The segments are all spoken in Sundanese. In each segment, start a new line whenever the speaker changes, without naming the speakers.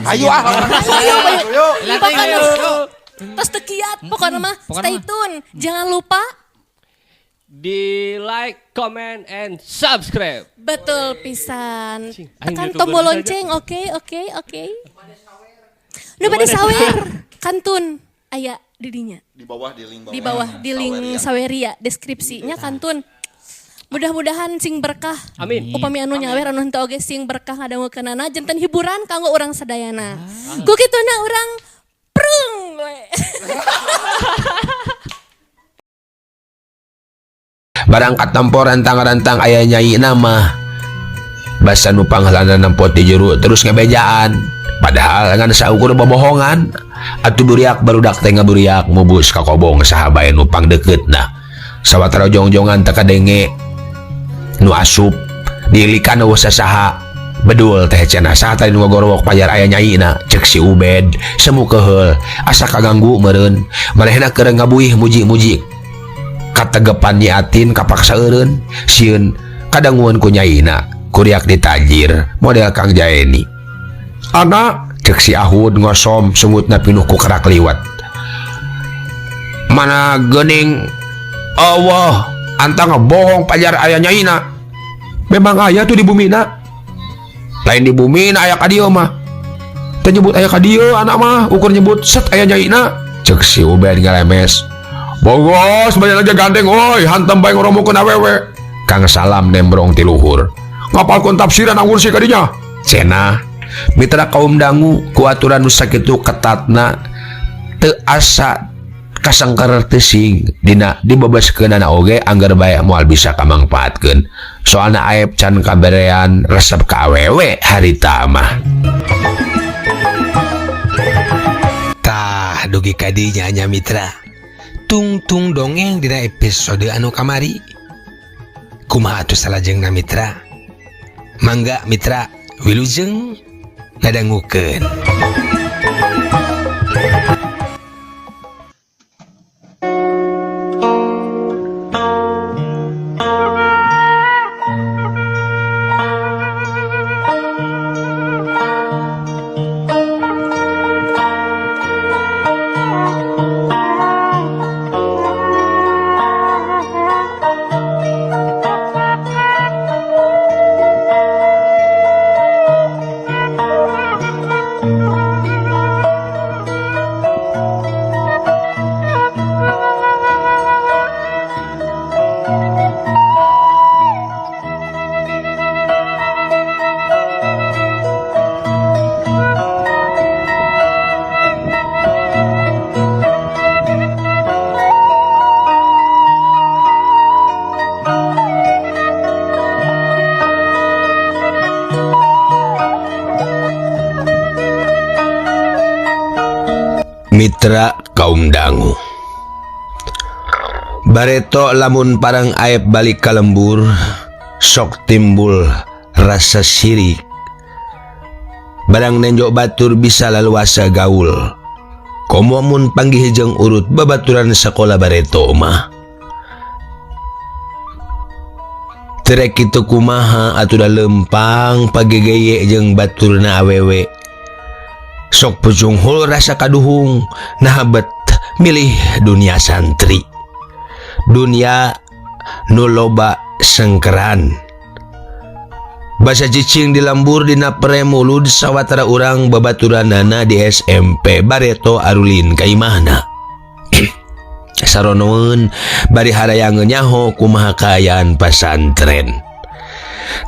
Ayo
Ayo.
Terus tekiat pokoknya mah stay tune. Jangan lupa
di like, comment, and subscribe.
betul pisan.
Aing
Tekan
YouTuber
tombol
saja.
lonceng. Oke. Nu bade sawer. Kantun aya didinya.
Di bawah di link
Di bawah di link Saweria deskripsinya kantun. Mudah-mudahan sing berkah.
Amin.
Upami anu nyawer anu henteu oge sing berkah ngadangukeunana janten hiburan kanggo urang sadayana. Ku kituna urang prung we.
Barang katampo rantang-rantang aya nyai nama basa nu panghalana nampot di juru terus ngebejaan padahal ngan saukur bobohongan atuh buriak barudak teh ngaburiak mubus ka kobong saha bae nu pangdekeutna sawatara jongjongan teu kadenge nu asup diilikan eueuh sasaha bedul teh cenah saha tadi nu ngagorowok pajar aya nyaina ceuk si Ubed semu keheul asa kaganggu meureun manehna keur ngabuih muji-muji kategepan nyiatin kapaksa eureun sieun kadangueun ku nyaina kuriak ditajir model Kang Jaeni anak cek si Ahud ngosom sungutna pinuh ku kerak liwat mana geuning Allah antang bohong pajar aya nyaina memang aya tuh di bumina lain di bumina aya ka dieu mah teu nyebut aya ka dieu anak mah ukur nyebut set aya nyaina cek si Ubed ngalemes bogos banyak aja gandeng oi hantem bae ngoromokeun awewe Kang Salam nembrong ti luhur ngapalkeun tafsiran anggur si kadinya cenah mitra kaum dangu ku aturan nu sakitu ketatna teu asa kasangker teuing dina dibebaskeunana oge anggar bae moal bisa kamangpaatkeun soalna aep can kaberean resep ka awewe harita mah tah dugi kadinya nya mitra tungtung dongeng dina episode anu kamari kumaha atuh salajengna mitra mangga mitra wilujeng ngadangukeun mitra kaum dangu bareto lamun parang aep balik ka lembur sok timbul rasa sirik barang nenjok batur bisa laluasa gaul komo mun panggih jeung urut babaturan sakola bareto mah terek kitu kumaha atuh da lempang pagegeye jeung baturna awewe sok pujunghul rasa kaduhung nahabet milih dunia santri dunia nu loba sengkeran basa cicing di lembur dina premulud sawatara urang babaturanana di SMP bareto arulin ka imahna saronoeun bari harayangeun nyaho kumaha kaayaan pasantren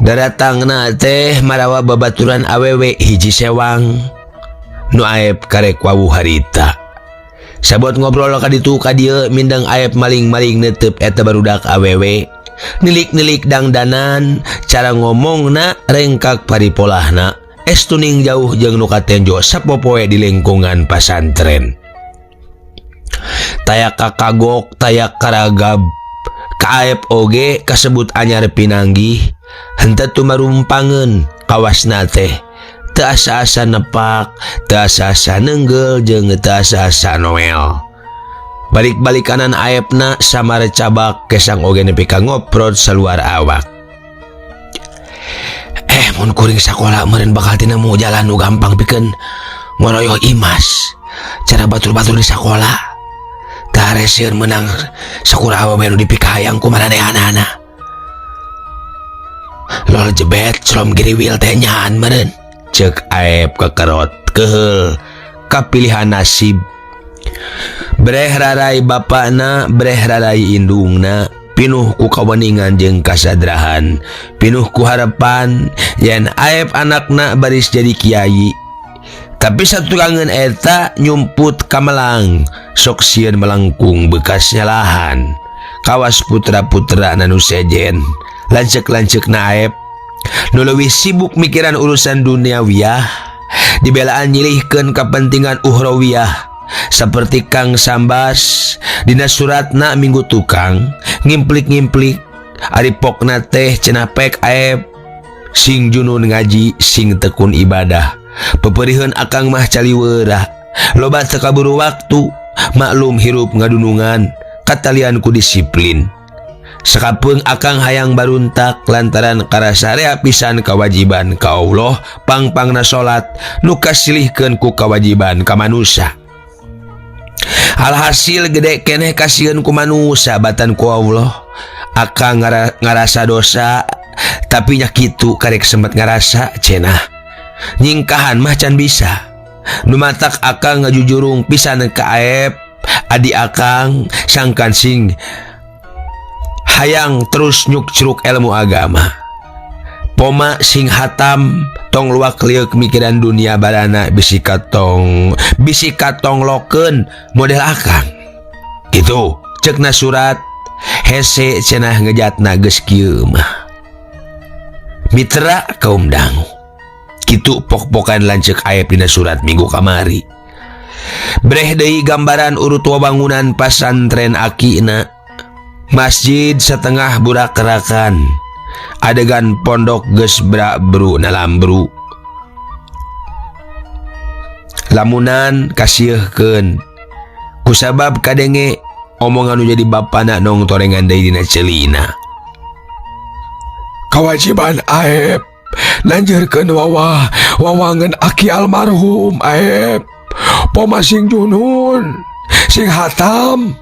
daratangna teh marawa babaturan awewe hiji sewang nu aep karek wawu harita sabot ngobrol ka ditu ka dieu mindeng aep maling-maling neuteup eta barudak awewe nilik-nilik dangdanan cara ngomongna rengkak paripolahna estuning jauh jeung nu katenjo sapopoe di lingkungan pasantren tayak kakagok tayak karagab ka aep oge kasebut anyar pinanggih henteu tumarumpangeun kawasna teh teu asa-asa nepak, teu asa-asa nenggel jeung teu asa-asa noel. Balik-balikanan aepna samare cabak kesang oge nepi ka ngoprod saluar awak. Mun kuring sakola meureun bakal tina mau jalan nu gampang pikeun ngoroyo Imas cara batur-batur di sekolah kareseun menang sakuraha bae nu dipikayang ku maranehanana lol jebet celom giriwil teh nyaan meureun ceuk Aep kekerot keheul kapilihan nasib breh rarai bapana breh rarai indungna pinuh ku kaweningan jeung kasadrahan pinuh ku harapan yen Aep anakna baris jadi kiai tapi satu kangen eta nyumput kamelang sok sieun melengkung bekasnya lahan kawas putra-putra nanu sejen lancek-lancekna Aep nu leuwih sibuk mikiran urusan duniawiyah dibelaan nyilihkeun kepentingan uhrawiyah seperti Kang Sambas dina suratna minggu tukang ngimplik-ngimplik ari pokna teh cenah pek Aep sing junun ngaji sing tekun ibadah peperihun akang mah caliweurah loba teu kaburu waktu maklum hirup ngadunungan katalian ku disiplin sakapeung akang hayang baruntak lantaran karasa rea pisan kawajiban ka Allah pangpangna salat nu kasilihkeun ku kawajiban ka manusia alhasil gede keneh kasieun ku manusia batan ku Allah akang ngarasa dosa tapi nya kitu karek sempat ngarasa cenah nyingkahan mah can bisa nu matak akang ngajujurung pisan ka Aep adi akang sangkan sing hayang terus nyuk-curuk ilmu agama poma sing hatam tong luak liuk mikiran dunia barana bisi katong lokeun model akang gitu cekna surat hese cenah ngejatna geus kieu mah mitra kaum dangu kitu pok-pokan lancek Aep dina surat minggu kamari breh deui gambaran urut wabangunan pasantren akina masjid setengah burak-kerakan adegan pondok geus bra-bru nalambru lamunan kasieухkeun kusabab kadenge omongan nu jadi bapana nong torengan deui dina celina kawajiban Aep nanjeurkeun wawangan aki almarhum Aep poma sing junun sing hatam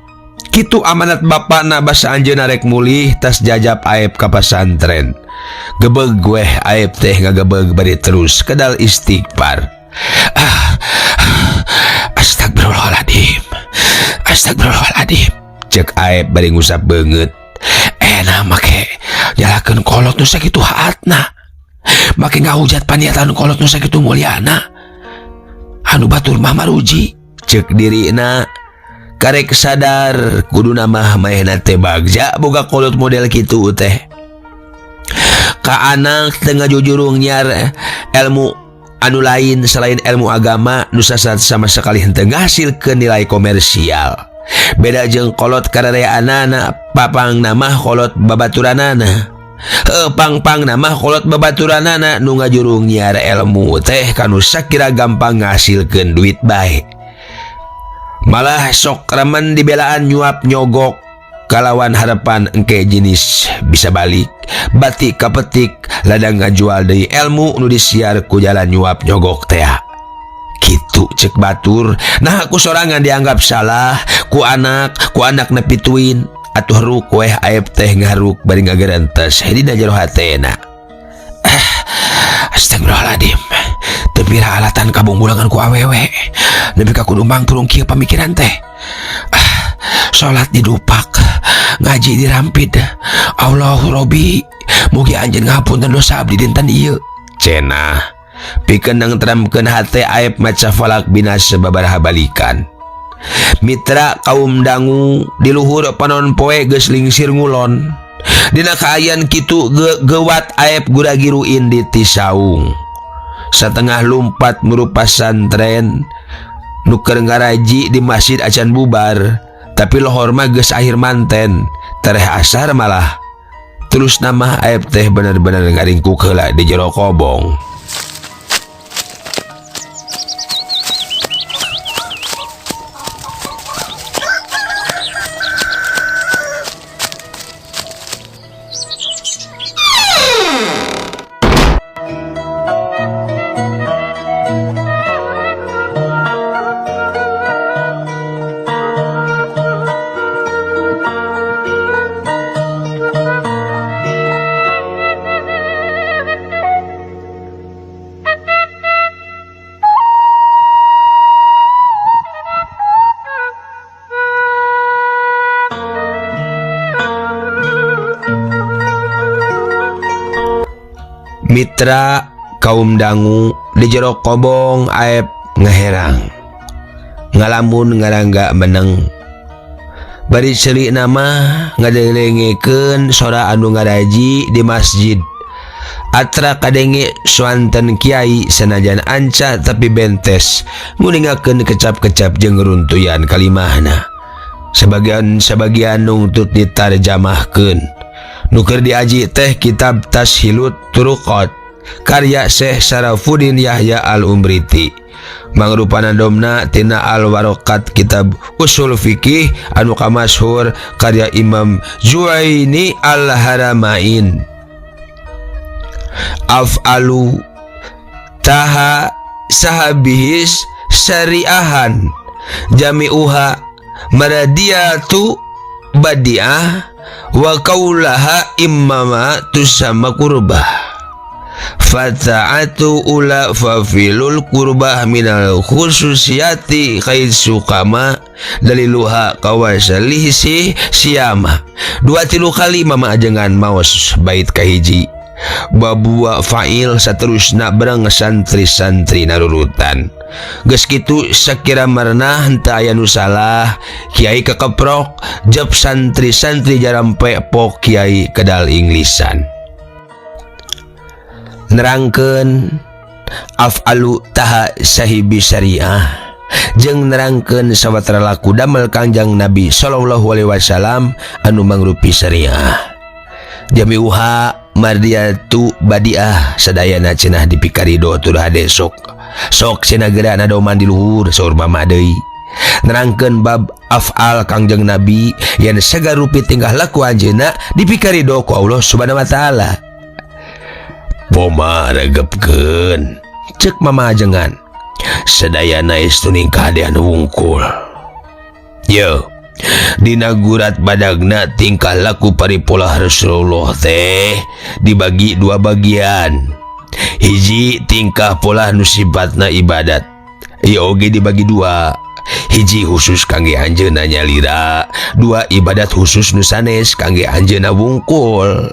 kitu amanat bapana basa anjeunna rek mulih tas jajab Aep ka pasantren gebeg weh Aep teh ngagebeg bari terus kedal istighfar astagfirullahaladzim cek Aep bari ngusap beungeut enak make nyalakeun kolot nu sakitu haatna make ngahujat paniatan kolot nu sakitu mulyana anu batur mah maruji cek dirina karek sadar kudu mah maehna teh bagja boga kolot model kitu teh ka anak teu ngajujurung nyiar ilmu anu lain selain ilmu agama nu sama sekali henteu ngahasilkeun nilai komersial beda jeung kolot karareaanana papang nama kolot babaturanana pang nama kolot babaturanana nu ngajurung nyiar ilmu teh kanu sakira gampang ngahasilkeun duit bae malah sok remen dibelaan nyuap nyogok kalawan harapan engke jenis bisa balik batik kapetik ladang ngajual deui ilmu nu disiar ku jalan nyuap nyogok teh kitu cek batur nah aku sorangan dianggap salah ku anak nepituin atuh ruk weh Aep teh ngaruk bari ngagerentes dina jero hatena astagfirullahaladzim teu pira alatan kabungbulangan ku awewe nepi ka kudu mangturung kieu pamikiran teh salat didupak ngaji dirampid Allahu Robbi mugi anjeun ngapunten dosa abdi dinten ieu cenah pikeun nangtramkeun hate Aep maca falak binas sababaraha balikan mitra kaum dangu di luhur panon poe geus lingsir ngulon dina kaayan kitu gewat Aep guragiruin di Tisaung satengah lumpat murup pasantren nuker ngaraji di masjid acan bubar tapi lohor mah geus akhir manten tereh asar malah terus nama Aep teh bener-bener ngaringkuk heula di jero kobong. Mitra kaum dangu di jero kobong aep ngeherang ngalamun ngarangga meneng bari ceuli nama ngadelengkeun sora anu ngaraji di masjid atra kadenge swanten kiai sanajan anca tapi bentes nguningakeun kecap-kecap jeung runtuyan kalimahna sebagian nungtut ditarjamahkeun nu keur diaji teh kitab Tashilut Turuqat karya Syekh Sarafuddin Yahya Al-Umriti mangrupana domna tina Al-Warokat kitab usul fikih anu kamasyhur karya Imam Juwaini Al-Haramain af'alu taha sahabihis syariahan jami'uha maradiyatu badi'ah wa kaulaha immama tusamma kurbah fata'atu ula fafilul kurbah minal khususiyati khaisu kama daliluha kawasalihisi siyama 2-3 kali mama ajengan maos bait kahiji babua fa'il saterusna bareng santri-santri narurutan geus kitu sakira marna henteu aya nu salah kiai kekeprok jab santri-santri jarampe pok kiai kedal inglisan nerangkeun af'alu taha sahibi syariah jeung nerangkeun sawatara laku damel Kangjeng Nabi sallallahu alaihi wasallam anu mangrupi syariah jami'uha mardiyatu badiah sadayana cenah dipikarido tur hade sok cenah geurana doman di luhur saur mama deui nerangkeun bab af'al Kangjeng Nabi yang sagarupi tingkah laku anjeunna dipikarido ku Allah Subhanahu wa taala poma regepkeun ceuk mama ajengan sadayana istu ningkah ade anu wungkul yo dina gurat badagna tingkah laku paripolah Rasulullah teh dibagi 2 bagian hiji tingkah pola nu sifatna ibadat ieu oge dibagi 2 hiji khusus kangge anjeunna nyalira 2 ibadat khusus nu sanes kangge anjeunna wungkul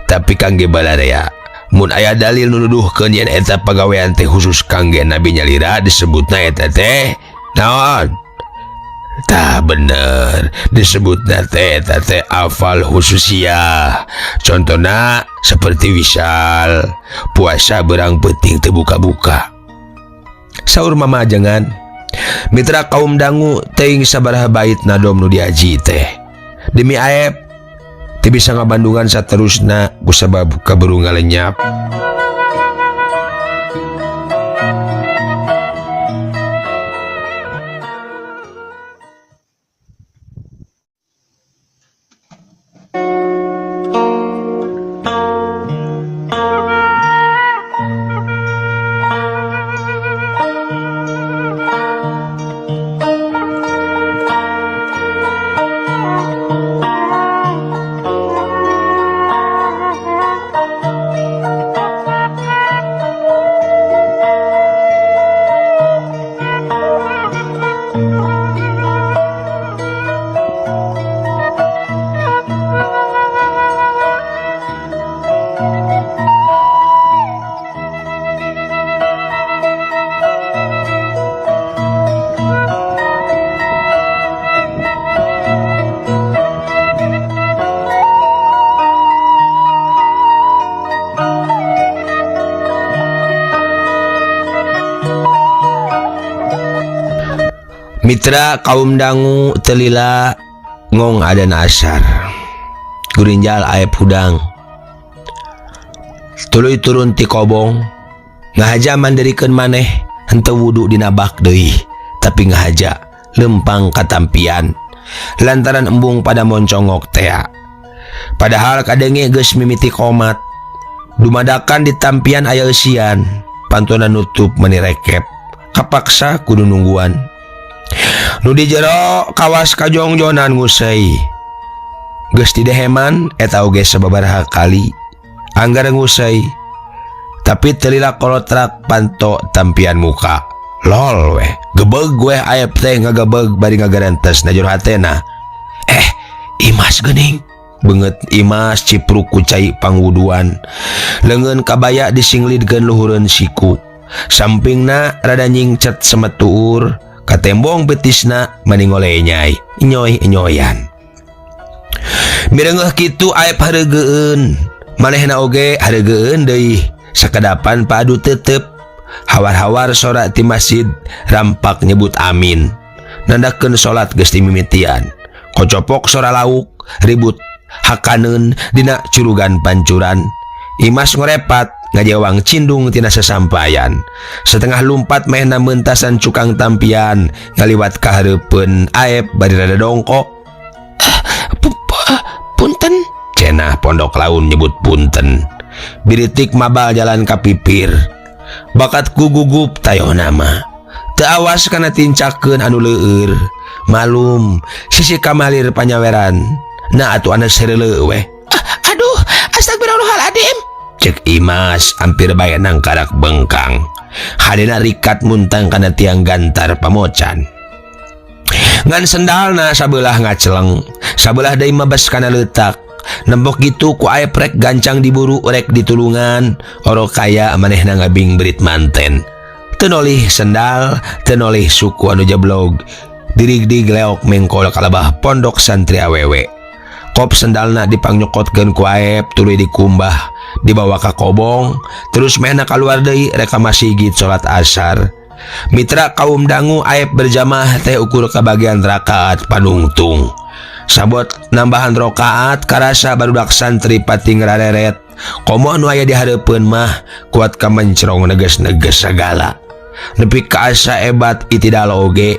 tapi kangge balarea mun aya dalil nu nuduhkeun yen eta pagawean teh khusus kangge nabi nyalira disebutna eta teh naon tah bener disebutna teh eta teh afal khususiyah contohna seperti wisal puasa berang penting teu buka-buka saur mama ajengan mitra kaum dangu teuing sabaraha bait nadom nu diaji teh demi aep teu bisa ngabandungan saterusna kusabab kaburu ngalenyap Mitra kaum dangu telila ngong adan asar gurinjal aep hudang tuluy turun ti kobong ngahaja mandirikeun maneh henteu wudu dina bak deui tapi ngahaja lempang katampian lantaran embung pada moncongok tea padahal kadenge geus mimiti komat dumadakan di tampian aya eusian pantuna nutup meuni rekep kapaksa kudu nungguan nu di jero kawas kajongjonan ngusai geus di deheman eta oge sababaraha kali anggar ngusai tapi telila kolotrak panto tampian muka lol weh gebeg weh aep teh ngagebeg bari ngagarentes na jero hatena imas geuning banget Imas cipruk ku cai pangwuduan leungeun kabaya disinglidkeun luhureun siku sampingna rada nyingcet semetuur ka tembong betisna mani ngoleh nyai nyoy-nyoyan mireungeuh kitu aep hareugeun manehna oge hareugeun deui sakedapan padu tetep hawar-hawar sora ti masjid rampak nyebut amin nandakeun salat geus dimimitian kocopok sora lauk ribut hakaneun dina curugan pancuran Imas ngorepat ngajawang cindung tina sasampayan setengah lumpat mehna meuntasan cukang tampian ngaliwat ka hareupeun aep bari rada dongkok punten cenah pondok laun nyebut punten biritik mabal jalan ka pipir bakatku gugup tayo nama teu awas kana tincakeun anu leueur malum sisi kamalir panyaweran na atuh anu sereuleu we aduh astagfirullahaladzim cek Imas hampir bae nang karak bengkang hadena rikat muntang kana tiang gantar pamocan ngan sendalna sabelah ngaceleng sabelah deui mabes kana leutak nembok gitu ku aep rek gancang diburu rek ditulungan oro kaya manehna ngabing berit manten teu nolih sendal teu nolih suku anu jablog dirig-dig leok mengkol kalabah pondok santri awewe kop sendalna dipangnyokotkeun ku aep tuluy dikumbah dibawa ka kobong terus mehna kaluar deui rek ka masjid salat asar mitra kaum dangu aep berjamaah teh ukur kabagian rakaat panungtung sabot nambahan rakaat karasa barudak santri pating rareret komo anu aya di hareupeun mah kuat ka mencrong neges-neges sagala nepi ka asa ebat itidal oge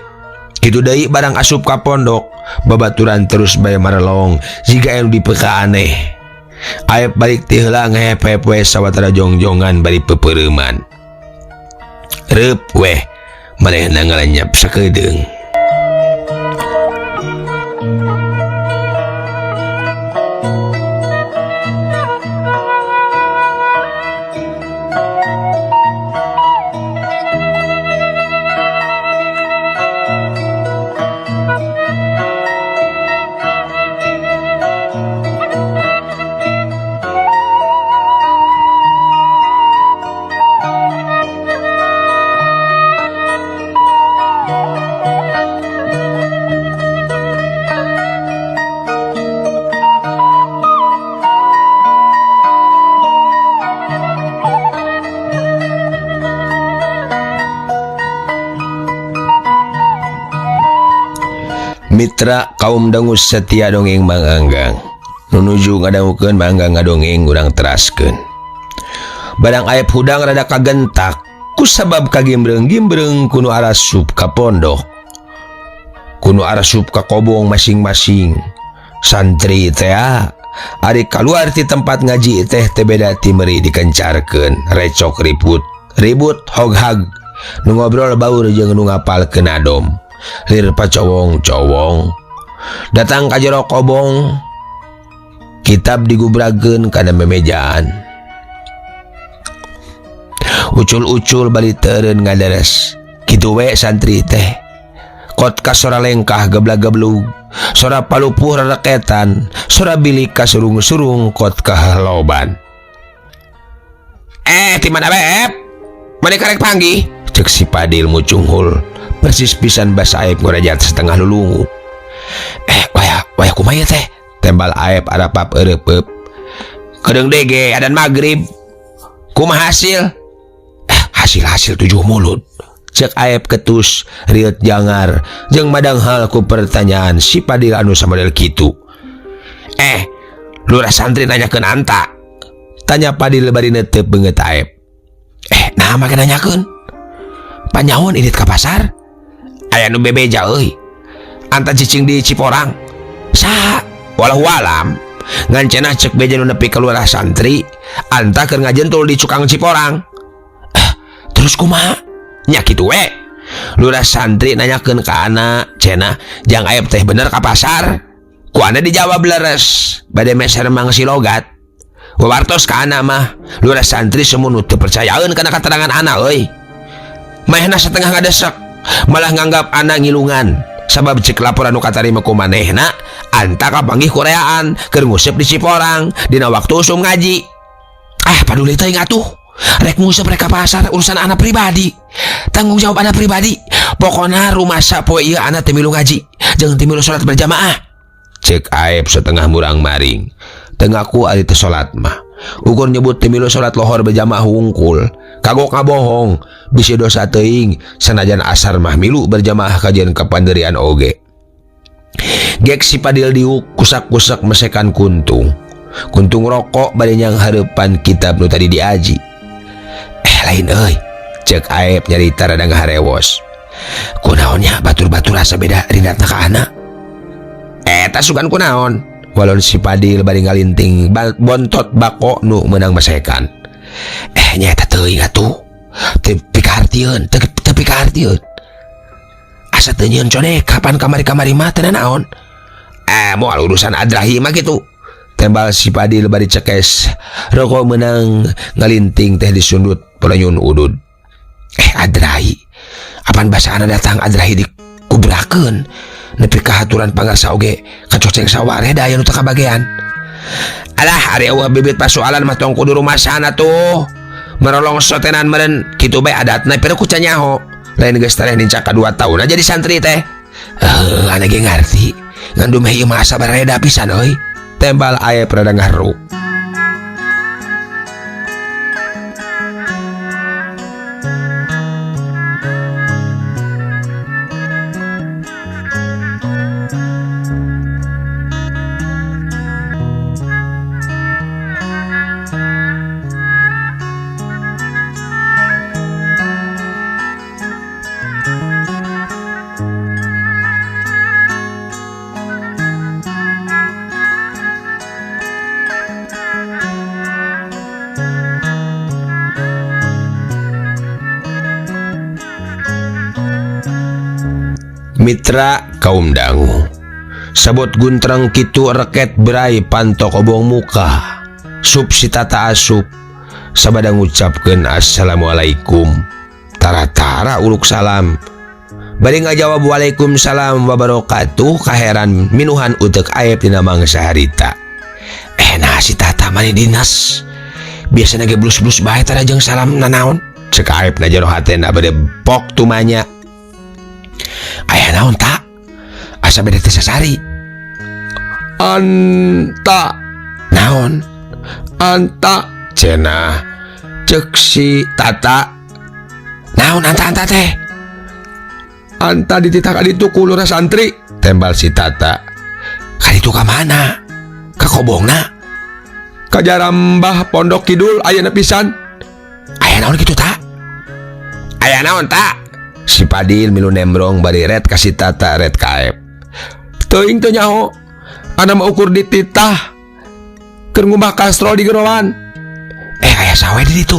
kitu deui barang asup ka pondok babaturan terus bae marelong jiga anu dipeka aneh aep balik ti heula ngehep-hep we sawatara jongjongan bari peupeureuman reup weh manehna ngalanyap sakedeung mitra kaum dangu setia dongeng manganggang nunuju ngadangukeun mangga ngadongeng urang teraskeun barang aep hudang rada kagentak kusabab kagimbreng-gimbreng kuno arasup ka pondok kuno arasup ka kobong masing-masing santri teh ari kaluar ti tempat ngaji teh teu beda ti meuri dikencarkeun recok ribut hoghag nu ngobrol baur jeung nu ngapalkeun adom lir pacowong-cowong datang ka jero kobong kitab digubrageun kana memejaan ucul-ucul bali teureun ngadares kitu we santri teh kot ka sora lengkah geblag-geblug sora palupuh rareketan sora bilik ka surung-surung kot ka loban ti mana beb mane karek panggih cek si Padil mucunghul persis pisan basa aep ngorajat setengah lulungu waya kumaya teh tembal aep arapap ereupeup kedeung dege adan magrib kumaha hasil hasil 7 mulut cek aep ketus riet jangar jeung madang hal ku pertanyaan si Padil anu samodel kitu lurah santri nanyakeun anta tanya Padil bari neuteup beungeut aep nah make nanyakeun panyaon idit ka pasar aya nu bebeja euy anta cicing di Ciporang saha walau alam ngan cenah cek beja nu nepi ka lurah santri anta keur ngajentul di Cukang Ciporang terus kumaha nya kitu we lurah santri nanyakeun ka ana cenah jang aep teh bener ka pasar ku ana dijawab leres bade meser mangsi logat wawartos ka ana mah lurah santri semun teu percayaeun kana katerangan ana euy mahna setengah ngadesek malah nganggap anak ngilungan sabab cek laporan nu katarima ku manehna anta kapanggih Koreaan keur nguseup di Ciporang dina waktu usum ngaji. Paduli teuing atuh. Rek nguseup rek ka pasar urusan anak pribadi. Tanggung jawab anak pribadi. Pokona rumasa poe ieu anak teu milu ngaji, jeung teu milu salat berjamaah. Cek Aep setengah murang maring. Teu ngaku ari teu salat mah. Ukur nyebut teu milu salat lohor berjamaah wungkul. Kagok ngabohong, bisi dosa teuing sanajan asar mah milu berjamaah kajian kapanderian oge. Gek si Padil diuk kusak-kusak mesekan kuntung. Kuntung rokok bari nyang hareupan kitab nu tadi diaji. Lain euy, cek Aep nyarita rada ngaharewos. Kunaonnya batur-batur asa beda rindatna ka anak. Eta sugan kunaon? Walon si Padil bari ngalinting bontot bako nu meunang mesekan. Nyaeta teuing atuh. Teu pikartieun, teu pikartieun. Asa teu nyieun conek kapan kamari-kamari mah teu naon. Moal urusan adrahi mah kitu. Tembal si Padil bari cekes. Rokok menang ngalinting teh disundut pelanyun udud. Adrahi. Apaan bahasa anak datang adrahi dikubrakeun. Nepi kahaturan pangarsa oge kacoceng sawareh daya nu teu kabagean. Alah ari eueuh bibit pasoalan mah tong kudu rumasana tuh. Merolong sotenan meureun kitu bae adatna pira ku canyaho. Lain geus tareh nincak ka 2 tahun aja di santri teh. Ane ge ngarti. Ngandung mah ieu mah asa bareda pisan euy. Tembal Aep rada ngaharu. Mitra kaum dangu, sabot guntreng kitu reket berai pantok obong muka. Sup si tata asup sabada ngucapkeun assalamualaikum. Tara-tara uluk salam. Bari ngajawab waalaikumsalam wabarakatuh kaheran minuhan utek Aep dina mangsa harita. Nah si tata mani dinas. Biasana ge blus-blus bae tara jeung salam nanaon. Cek Aep na jero hatena bade pok tumanya. Aya naon tak? Asa beda teh sasari. Anta. Naon? Anta. Cenah. Cek si tata. Naon anta-anta teh? Anta dititah kaditu ku lurah santri. Tembal si tata. Kaditu ka mana? Ka kobongna? Ka Jarambah Pondok Kidul ayeuna pisan. Aya naon kitu tak? Aya naon tak? Si Padil milu nembrong bari red kasih tata red Aep. Teuing teu nyaho. Ana mah ukur dititah. Keur ngumbah kastrol di gerowan. Aya sawe di ditu.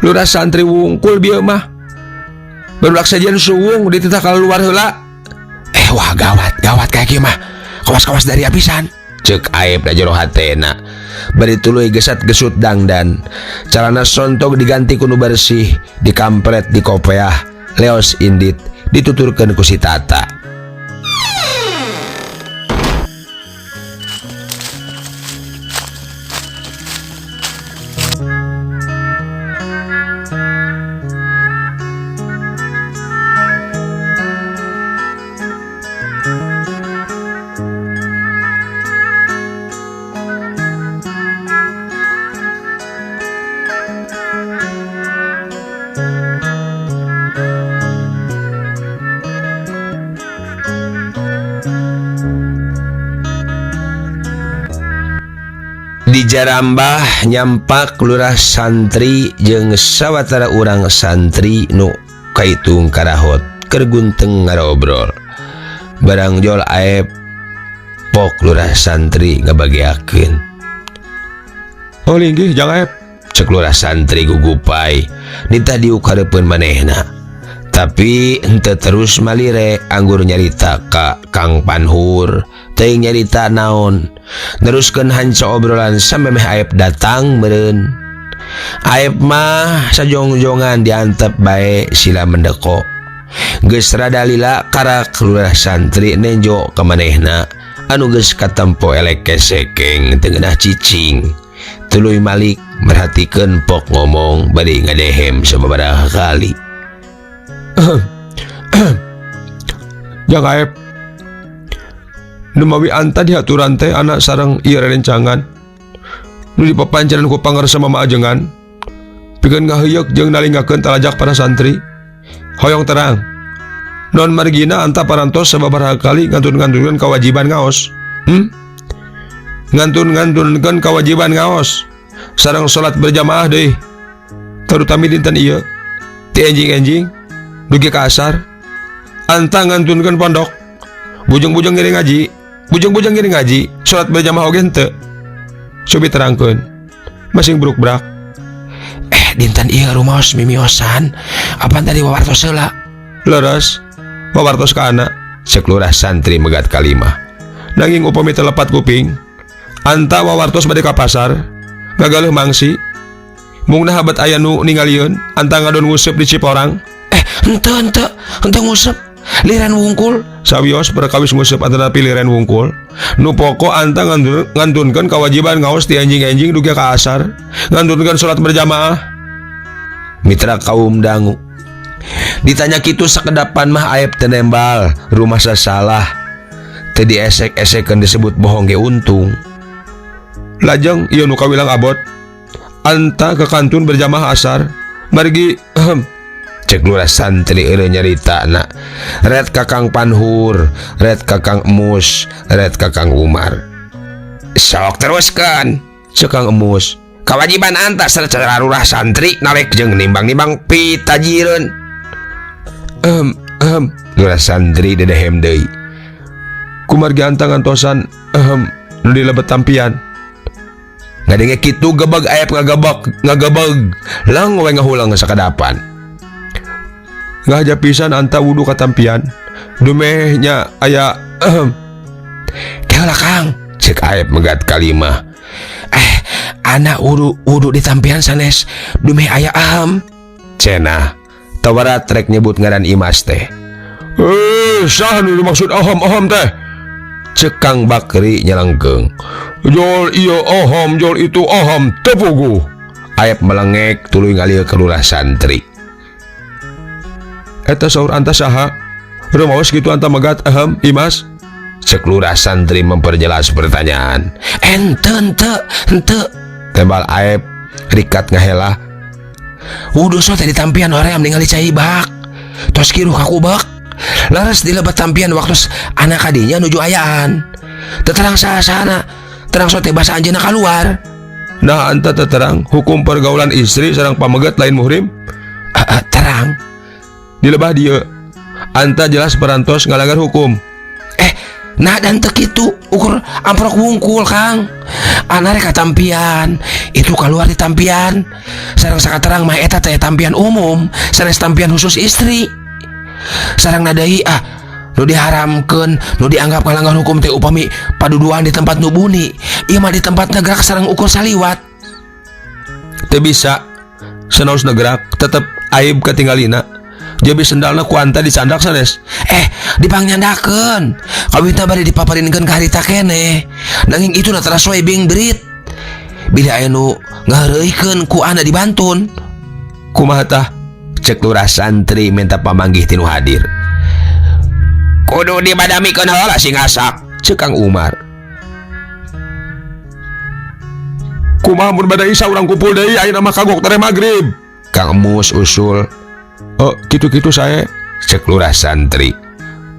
Lurah santri wungkul bieu mah. Barudak sajian suwung dititah ka luar heula. Wah gawat kayak kieu mah. Kawas-kawas dari apisan. Cek Aep da jero hatena. Bari tuluy gesat-gesut dangdan. Calana sontok diganti kuno bersih, dikampret di kopeah, leos indit, dituturkeun ku si tata. Di Jarambah nyampak lurah santri jeung sawatara urang santri nu kaitung karahot keur gunteng ngarobrol. Barang jol Aep pok lurah santri ngabagiakeun. Oh linggih jang Aep, cek lurah santri gugupay nitah diuk hareupeun manehna. Tapi henteu terus malire anggur nyarita ka Kang Panhur, teuing nyarita naon. Neruskeun hanca obrolan sampai meh Aep datang meureun. Aep mah sajong-jongan diantep bae sila mendeko. Geus rada lila karak lurah santri nenjo ka manehna anu geus katempo elek kesekeng teu ngeunah cicing. Tuluy Malik merhatikeun pok ngomong bade ngadehem sababaraha kali. Jang Aep, nu mawi anta diaturan teh anak sareng ieu rerencangan nu dipapancenan ku pangarsa mama ajengan pikeun ngaheuyeuk jeung nalingakeun talajak para santri. Hoyong terang non margina anta parantos sababaraha kali ngantun-ngantunkeun kewajiban ngaos. Ngantun-ngantunkeun kewajiban ngaos sareng salat berjamaah deui, terutama dinten ieu ti enjing-enjing dugi ka asar. Anta ngantunkeun pondok, bujang-bujang ngiring ngaji, salat berjamaah oge henteu. Cobi terangkeun, masing bruk-brak. Dinten ieu rumaos mimiosan, apaan tadi wawartos heula? Leres, wawartos ka anak, cek lurah santri megat kalimah. Nanging upami teu lepat kuping, anta wawartos bade ka pasar, gagaleuh mangsi. Mungna habat aya nu ningalieun, anta ngadon nguseup di Ciporang. Henteu nguseup. Liren wungkul sawios perkawis nguseup antara piliren wungkul nu pokok anta ngantunkeun kewajiban ngaos ti enjing-enjing dugi ka asar, ngantunkeun salat berjamaah. Mitra kaum dangu ditanya kitu sakedapan mah Aep teu nembal rumah sasalah, teu diesek-esekeun disebut bohong ge untung. Lajeng ieu nu kawilang abot anta ke kantun berjamaah asar margi cek lurah santri eureun nyaritana. Red Kakang Panhur, red Kakang Emus, red Kakang Umar. Sok teruskeun cek Kang Emus. Kewajiban anta secara lurah santri nalek jeung nimbang-nimbang pitajireun. Lurah santri dedehem deui. Kumargi anta ngantosan nu dilebet tampian. Ngadenge kitu gebeg Aep ngagebeg lang we ngahulang sakadapan. Ngahaja pisan anta wudu katampian dumehnya aya Keula Kang cek Aep megat kalimah. Anak wudu di tampian sanes dumeh aya cenah tawarat rek nyebut ngaran Imas teh. Sah nu dimaksud aham teh cek Kang Bakri nyalangkeung. Jol ieu aham, jol itu aham teu puguh. Aep melengek tuluy ngalih ka lurah santri. Eta saur anta saha? Rumaos kitu anta megat aham Imas? Cek lurah santri memperjelas pertanyaan. Henteu tembal Aep rikat ngahela. Wudu so teh ditampian hoream ningali cai bak tos kiruh ka kubek laras dilebet tampian waktu anak kadinya nuju ayaan teterang sahana terang so teh basa anjeunna kaluar. Nah anta teterang hukum pergaulan istri sareng pamegat lain muhrim? Terang dilebah dieu anta jelas perantos ngalanggar hukum. Nah dan teu kitu ukur amprok wungkul Kang. Ana rek katampian itu keluar di tampian sareng sakaterang mah eta teh tampian umum sanes tampian khusus istri. Sareng nadai nu diharamkeun nu dianggap ngalanggar hukum teh upami paduduan di tempat nu buni, ieu mah di tempat negrak sareng ukur saliwat. Teu bisa sanaos negrak tetep aib katinggalina. Jabi sendalna ku anta disandak sanes. Dipangyandakeun. Kawitna bari dipaparinkeun ka harita keneh. Nanging itu na tarasoe bing berit. Bila aya nu ngahareuikeun ku ana dibantun. Kumaha tah? Cek lurah santri minta pamanggih tinu hadir. Kudu dibadamikeun heula si ngasak, cek Kang Umar. Kumaha mun bada Isya urang kumpul deui ayeuna mah kagok tare magrib. Kang Emus usul. Gitu-gitu saya cek lurah santri.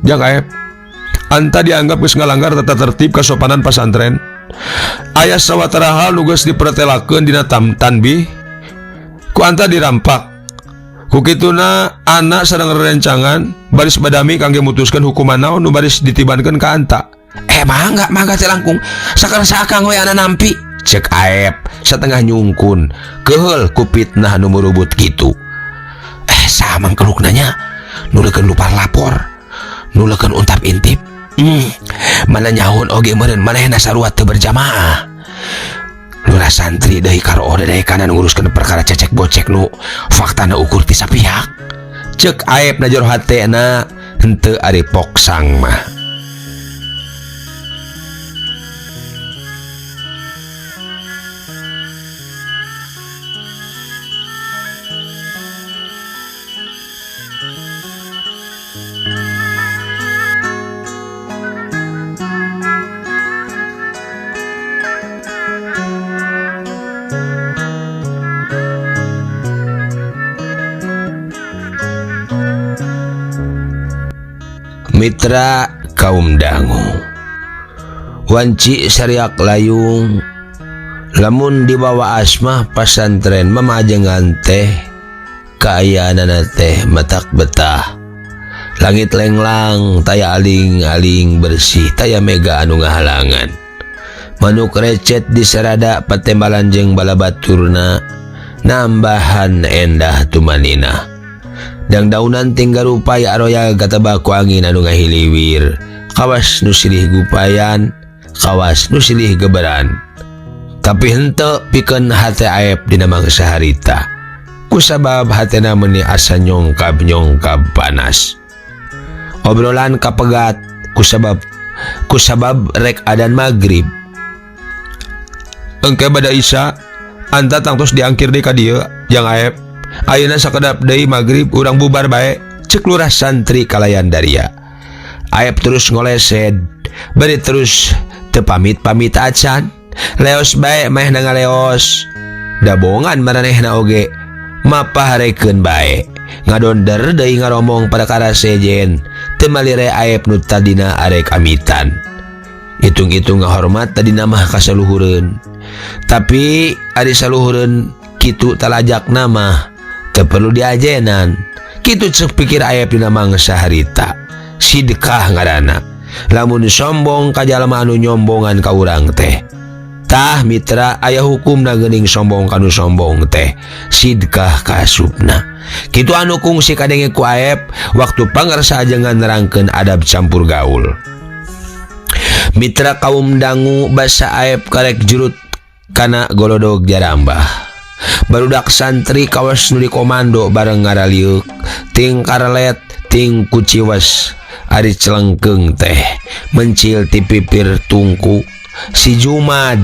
Jang Aep, anta dianggap geus ngalanggar tata tertib kasopanan pasantren. Aya sawatara hal nu geus dipertelakeun dina tanbih ku anta dirampak. Ku kituna anak sareng rerencangan baris badami kangge mutuskeun hukuman naon nu baris ditibankeun ka anta. Mangga teh langkung. Sakar-sakar Kang we ana nampi. Cek Aep satengah nyungkun keheul ku fitnah nu murubut kitu. Samang keluk nanya nulekeun lupa lapor nulekeun untap intip mana nyahun oge meureun manehna saruat teu berjamaah. Lurah santri deui karo odedekan nguruskeun perkara cecek bocek nu faktana ukur ti sapihak Cek aib na jero hatena henteu ari poksang mah. Mitra kaum dangu, wanci sariak layung, lamun dibawa asmah pasantren mamajengan teh, kaayana teh matak betah, langit lenglang, taya aling-aling bersih, taya mega anu ngahalangan, manuk recet diserada patembalan jeung balabaturna, nambahan endah tumanina. Dang daunan tinggal upaya aroya katabaku angin anu ngahiliwir, kawas nu silih gupayan, kawas nu silih geberan. Tapi henteu pikeun hate aep dina mangsa harita, kusabab hatena meuni asa nyongkab panas. Obrolan kapegat kusabab rek adan magrib. Engke bada isya, anta tangtos diangkir deui ka dieu jang aep. Ayeuna sakedap deui magrib urang bubar bae, cek lurah santri kalayan daria. Aep terus ngolesed, bari terus teu pamit acan, leos bae meh ngaleos. Dabongan maranehna oge, mapaharekeun bae. Ngadonder deui ngaromong parakara sejen, teu malire aep nu tadina arek amitan. Hitung-hitung ngahormat tadina mah kasaluhureun. Tapi ari saluhureun kitu talajak nama teu perlu diajenan. Kitu ceuk pikir aep dina mangsa harita. Sidekah ngaranna. Lamun sombong ka jalma anu nyombongan ka urang teh. Tah mitra aya hukumna geuning sombong kanu sombong teh. Sidekah ka asupna. Kitu anu kungsi kadenge ku aep waktu pangarsa ajengan nerangkeun adab campur gaul. Mitra kaum dangu basa aep karek jurut kana golodog jarambah. Barudak santri kawas nu dikomando bareng ngaraliuk, ting karelet ting kuciwas ari celengkeung teh mencil ti pipir tungku si Jumad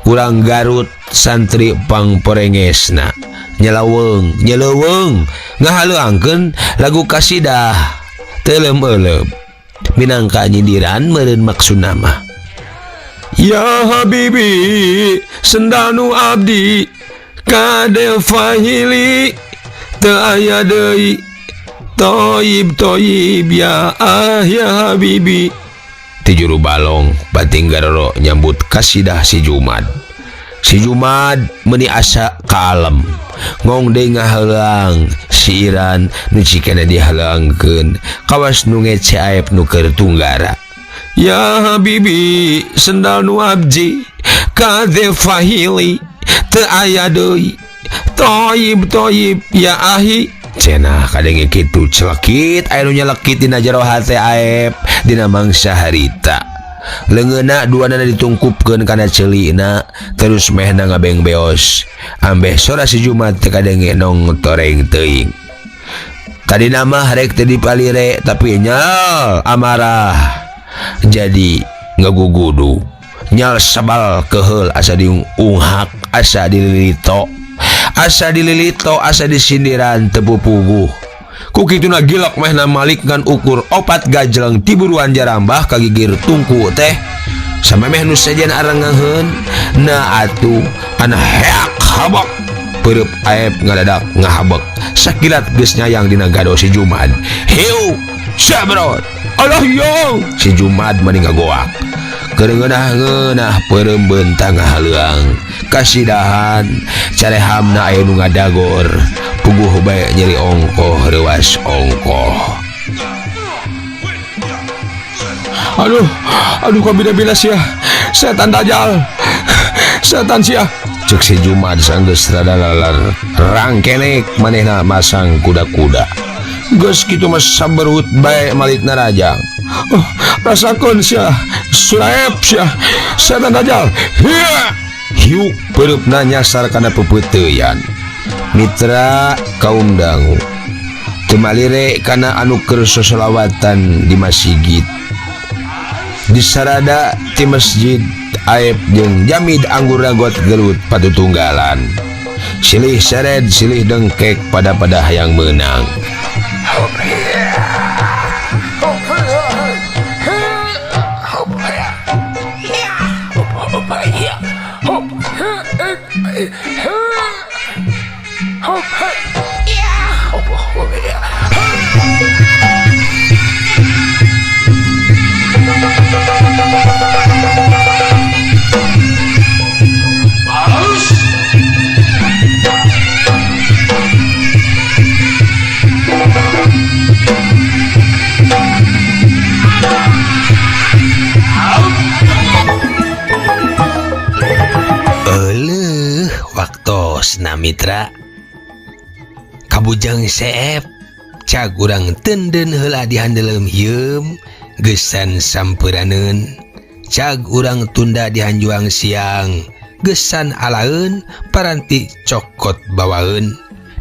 urang Garut santri pangporengesna nyeleweng ngahaleuangkeun lagu kasidah teuleum-euleum minangka nyindiran meureun maksudna mah. Ya Habibi sendanu abdi kade fahili teu aya deui toyib ya ya Habibi. Ti juru balong bating garoro nyambut kasidah si Jumad. Si Jumad meuni asa kalem ngong deui ngaheulang siiran nu cikena dihaleungkeun kawas nu ngece aep nu keur tunggara. Ya Habibi sendal nu abji kade fahili teu aya deui toyib ya ahi. Cenah kadenge kitu celekit aya nu nyelekit dina jero hate aep dina mangsa harita. Leungeunna duana ditungkupkeun kana ceulina terus mehna ngabengbeos ambeh sora si Jumat teu kadenge nong toreng teuing. Tadina mah rek teu dipalire tapi nyal amarah jadi ngagugudu nyal sabal keheul asa diunghak asa dililito asa disindiran tepu puguh ku kituna gilak mehna malik ngan ukur 4 gajleng tiburuan jarambah kagigir tungku teh sampe meh nu sejen arengeheun na atuh ana heak habak peureub aep ngadadak ngahabek sakilat geus nyayang dina gado si Jumad. Hiu sabrot Allah yo si Jumad meuni ngagoak keur ngeunah peureum beunta ngahaleuang kasidahan carehamna aya nu ngadagor puguh bae nyeri ongkoh reuas ongkoh. Aduh kabida-bida sia setan dajal setan sia cek si Jumad sanggeus rada lalar rangkenek manehna masang kuda-kuda geus kitu mah saberut bae malikna rajang. Rasakeun sia suraep sia setan dajal hiu peureupna nyasar kana pepeuteuyan. Mitra kaum dangu Temalire kana anu keur selawatan di masjid. Di sarada ti masjid Aep jeung Jamid anggur got gelut patutunggalan. Silih seret silih dengkek pada hayang menang. Waktosna mitra kabujang seep cag urang tenden heula dihandelem hieum gesan sampuraneun cag urang tunda dihanjuang siang gesan alaeun paranti cokot bawaeun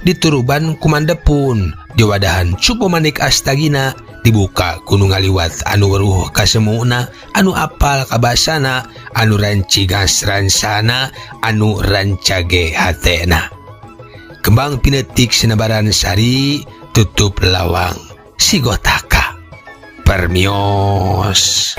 dituruban kumandepun di wadahan cupo manik astagina dibuka kudu ngaliwat anu weruh kasemuna anu apal kabasana anu rancigas ransana anu rancage hatena kembang pinetik senebaran sari tutup lawang sigotaka permios.